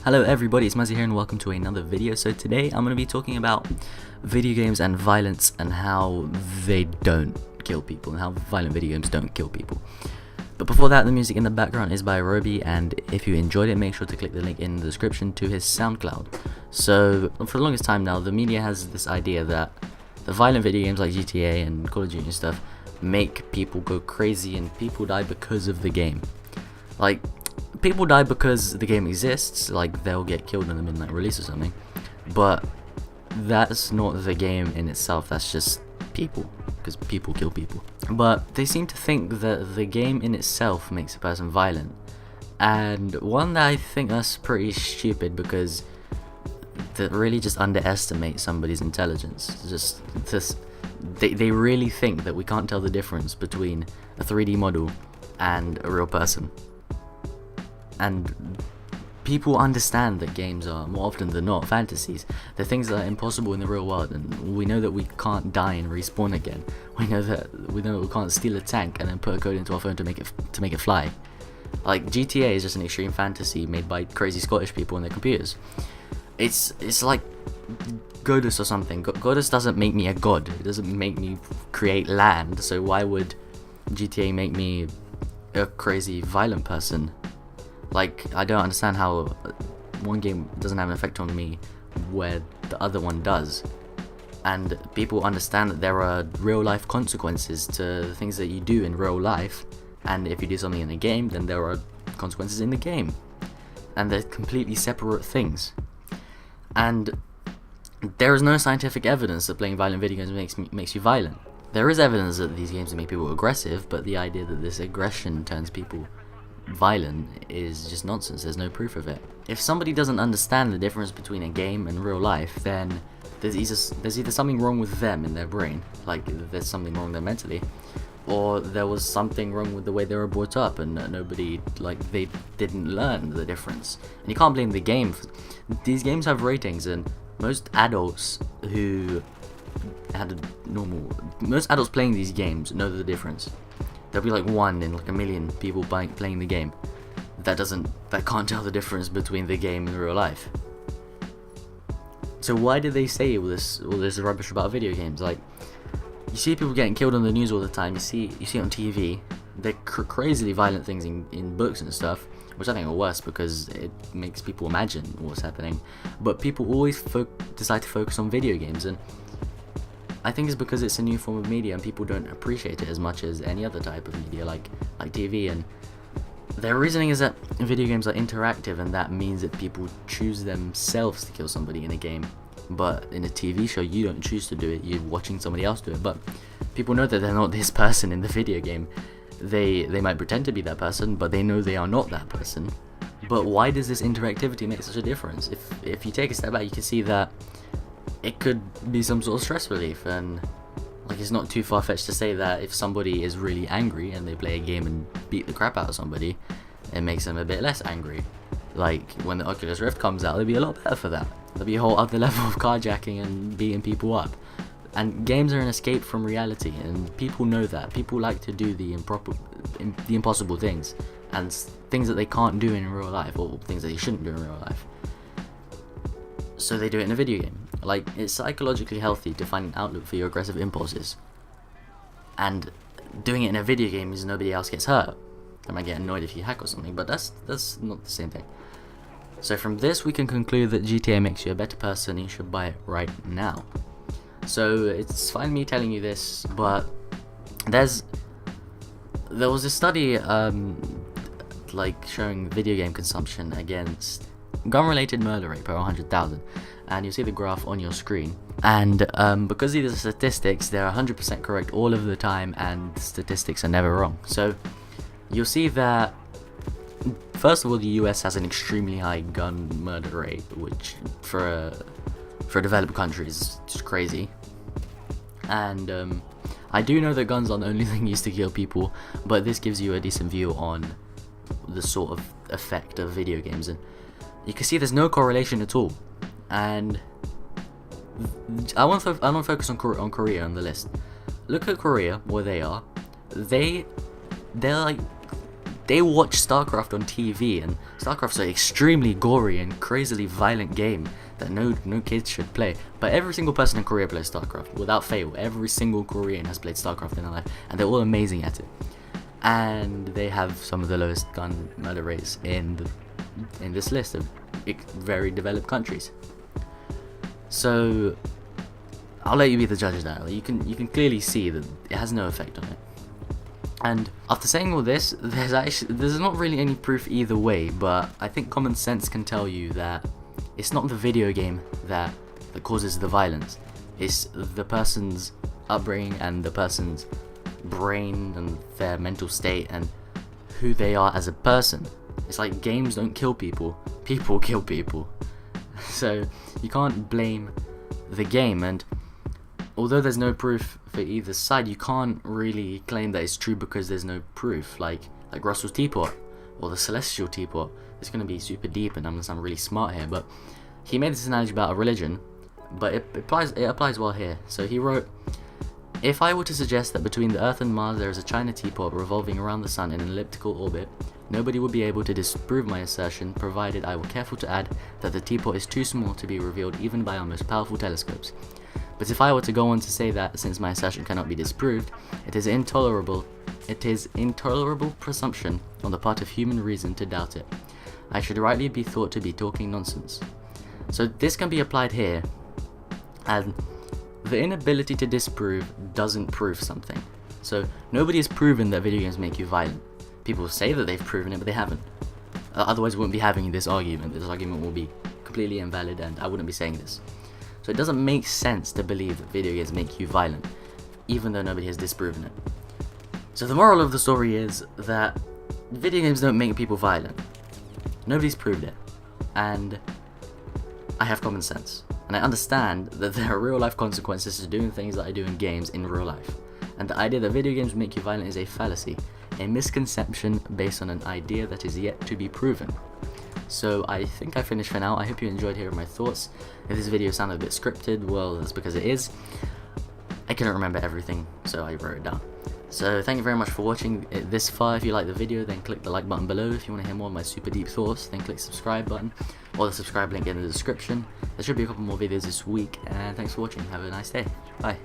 Hello everybody, it's Mazzy here and welcome to another video. So today I'm going to be talking about video games and violence and how they don't kill people and how violent video games don't kill people. But before that, the music in the background is by Robi, and if you enjoyed it, make sure to click the link in the description to his SoundCloud. So for the longest time now, the media has this idea that the violent video games like GTA and Call of Duty and stuff make people go crazy and people die because of the game. Like, people die because the game exists, like they'll get killed in the midnight release or something, but that's not the game in itself, that's just people, because people kill people. But they seem to think that the game in itself makes a person violent, and one that I think that's pretty stupid, because that really just underestimates somebody's intelligence. They really think that we can't tell the difference between a 3D model and a real person. And people understand that games are, more often than not, fantasies. They're things that are impossible in the real world, and we know that we can't die and respawn again. We know that we can't steal a tank and then put a code into our phone to make it fly. Like, GTA is just an extreme fantasy made by crazy Scottish people on their computers. It's like Godus or something. Godus doesn't make me a god. It doesn't make me create land. So why would GTA make me a crazy violent person? Like, I don't understand how one game doesn't have an effect on me where the other one does. And people understand that there are real life consequences to the things that you do in real life, and if you do something in the game, then there are consequences in the game. And they're completely separate things. And there is no scientific evidence that playing violent video games makes you violent. There is evidence that these games make people aggressive, but the idea that this aggression turns people violent is just nonsense. There's no proof of it. If somebody doesn't understand the difference between a game and real life, then there's either something wrong with them in their brain, like there's something wrong there mentally, or there was something wrong with the way they were brought up, and they didn't learn the difference. And you can't blame the game. These games have ratings, and most adults playing these games know the difference. There'll be like one in like a million people playing the game that can't tell the difference between the game and real life. So why do they say all this rubbish about video games? Like, you see people getting killed on the news all the time. You see it on TV. They're crazily violent things in books and stuff, which I think are worse because it makes people imagine what's happening. But people always decide to focus on video games, and I think it's because it's a new form of media and people don't appreciate it as much as any other type of media like TV. And their reasoning is that video games are interactive, and that means that people choose themselves to kill somebody in a game. But in a TV show, you don't choose to do it, you're watching somebody else do it. But people know that they're not this person in the video game. They might pretend to be that person, but they know they are not that person. But why does this interactivity make such a difference? If you take a step back, you can see that it could be some sort of stress relief, and like, it's not too far-fetched to say that if somebody is really angry and they play a game and beat the crap out of somebody, it makes them a bit less angry. Like, when the Oculus Rift comes out, it'll be a lot better for that. There'll be a whole other level of carjacking and beating people up. And games are an escape from reality, and people know that. People like to do the impossible things, and things that they can't do in real life, or things that they shouldn't do in real life. So they do it in a video game. Like, it's psychologically healthy to find an outlet for your aggressive impulses, and doing it in a video game means nobody else gets hurt. I might get annoyed if you hack or something, but that's not the same thing. So from this, we can conclude that GTA makes you a better person, and you should buy it right now. So it's fine me telling you this, but there was a study like showing video game consumption against gun-related murder rate per 100,000, and you'll see the graph on your screen. And because these are statistics, they're 100% correct all of the time, and statistics are never wrong. So you'll see that, first of all, the US has an extremely high gun murder rate, which for a developed country is just crazy. And I do know that guns aren't the only thing used to kill people, but this gives you a decent view on the sort of effect of video games, and you can see there's no correlation at all. And I want to focus on Korea on the list. Look at Korea, where they are. They're like they watch StarCraft on TV, and StarCraft's an extremely gory and crazily violent game that no kids should play. But every single person in Korea plays StarCraft without fail. Every single Korean has played StarCraft in their life, and they're all amazing at it. And they have some of the lowest gun murder rates in this list of very developed countries. So I'll let you be the judge of that. You can clearly see that it has no effect on it. And after saying all this, there's not really any proof either way, but I think common sense can tell you that it's not the video game that causes the violence. It's the person's upbringing and the person's brain and their mental state and who they are as a person. It's like games don't kill people, people kill people. So you can't blame the game, and although there's no proof for either side, you can't really claim that it's true because there's no proof. Like Russell's teapot or the celestial teapot. It's going to be super deep, and I'm going to sound really smart here, but he made this analogy about a religion, but it applies well here. So he wrote, if I were to suggest that between the Earth and Mars there is a China teapot revolving around the Sun in an elliptical orbit, nobody would be able to disprove my assertion, provided I were careful to add that the teapot is too small to be revealed even by our most powerful telescopes. But if I were to go on to say that, since my assertion cannot be disproved, it is intolerable presumption on the part of human reason to doubt it. I should rightly be thought to be talking nonsense. So this can be applied here, and the inability to disprove doesn't prove something. So nobody has proven that video games make you violent. People say that they've proven it, but they haven't. Otherwise we wouldn't be having this argument. This argument will be completely invalid, and I wouldn't be saying this. So it doesn't make sense to believe that video games make you violent, even though nobody has disproven it. So the moral of the story is that video games don't make people violent. Nobody's proved it. And I have common sense. And I understand that there are real life consequences to doing things that I do in games in real life. And the idea that video games make you violent is a fallacy, a misconception based on an idea that is yet to be proven. So I think I finished for now. I hope you enjoyed hearing my thoughts. If this video sounded a bit scripted, well, that's because it is. I couldn't remember everything, so I wrote it down. So thank you very much for watching it this far. If you like the video, then click the like button below. If you want to hear more of my super deep thoughts, then click subscribe button or the subscribe link in the description. There should be a couple more videos this week, and thanks for watching. Have a nice day. Bye.